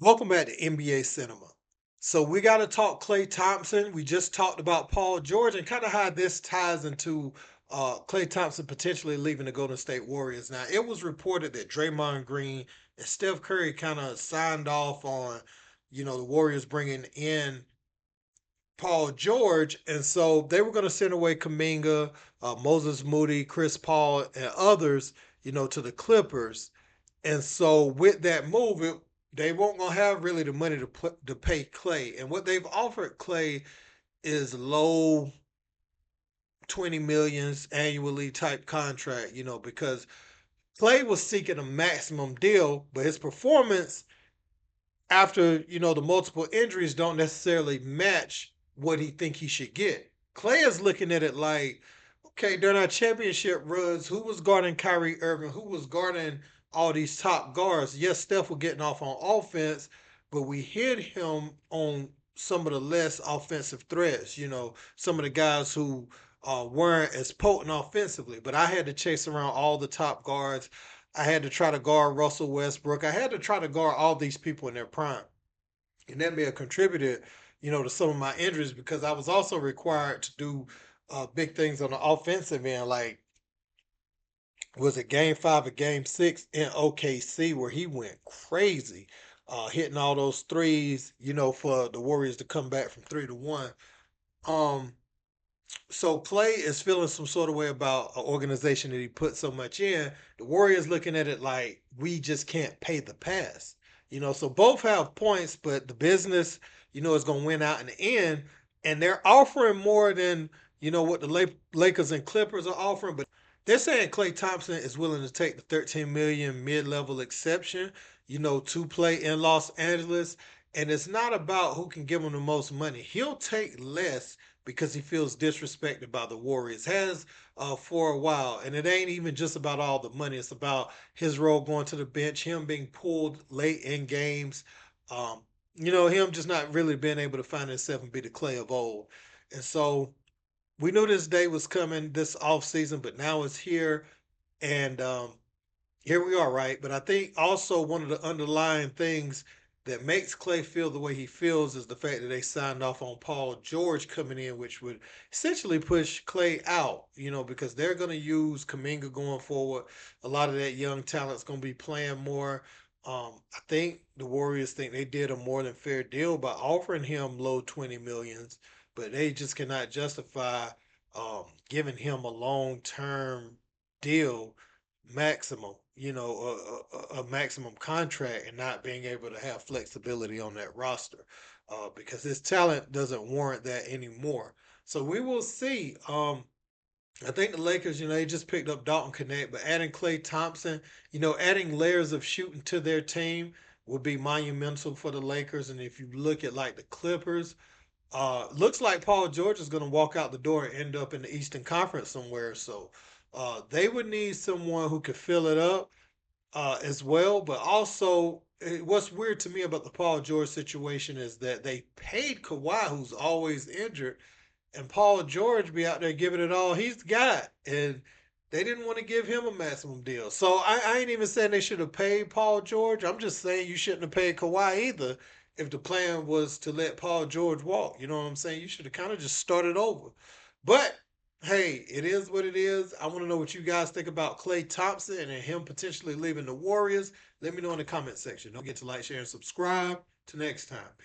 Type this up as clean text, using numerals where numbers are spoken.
Welcome back to NBA Cinema. So we got to talk Klay Thompson. We just talked about Paul George and kind of how this ties into Klay Thompson potentially leaving the Golden State Warriors. Now, it was reported that Draymond Green and Steph Curry kind of signed off on, the Warriors bringing in Paul George, and so they were going to send away Kaminga, Moses Moody, Chris Paul, and others, to the Clippers. And so with that move, they won't gonna have really the money to pay Klay. And what they've offered Klay is low 20 millions annually type contract, because Klay was seeking a maximum deal, but his performance after the multiple injuries don't necessarily match what he think he should get. Klay is looking at it like, okay, during our championship runs, who was guarding Kyrie Irving? Who was guarding all these top guards? Yes, Steph was getting off on offense, but we hit him on some of the less offensive threats. Some of the guys who weren't as potent offensively. But I had to chase around all the top guards. I had to try to guard Russell Westbrook. I had to try to guard all these people in their prime. And that may have contributed, to some of my injuries because I was also required to do big things on the offensive end. Like, was it game five or game six in OKC where he went crazy, hitting all those threes, for the Warriors to come back from 3-1. Um, so Klay is feeling some sort of way about an organization that he put so much in. The Warriors looking at it like we just can't pay the pass. So both have points, but the business, is going to win out in the end. And they're offering more than what the Lakers and Clippers are offering, but they're saying Klay Thompson is willing to take the 13 million mid-level exception, to play in Los Angeles. And it's not about who can give him the most money. He'll take less because he feels disrespected by the Warriors. Has for a while, and it ain't even just about all the money. It's about his role going to the bench, him being pulled late in games. Um, him just not really being able to find himself and be the Klay of old. And so we knew this day was coming this off season, but now it's here, and here we are, right? But I think also one of the underlying things that makes Klay feel the way he feels is the fact that they signed off on Paul George coming in, which would essentially push Klay out, because they're going to use Kaminga going forward. A lot of that young talent's going to be playing more. I think the Warriors think they did a more than fair deal by offering him low 20 millions, but they just cannot justify giving him a long term deal maximum, a maximum contract and not being able to have flexibility on that roster because his talent doesn't warrant that anymore. So we will see. I think the Lakers, they just picked up Dalton Connect, but adding Klay Thompson, adding layers of shooting to their team would be monumental for the Lakers. And if you look at like the Clippers, looks like Paul George is going to walk out the door and end up in the Eastern Conference somewhere. So they would need someone who could fill it up as well. But also, what's weird to me about the Paul George situation is that they paid Kawhi, who's always injured, and Paul George be out there giving it all he's got. And they didn't want to give him a maximum deal. So I ain't even saying they should have paid Paul George. I'm just saying you shouldn't have paid Kawhi either if the plan was to let Paul George walk. You know what I'm saying? You should have kind of just started over. But hey, it is what it is. I want to know what you guys think about Klay Thompson and him potentially leaving the Warriors. Let me know in the comment section. Don't forget to like, share, and subscribe. Till next time. Peace.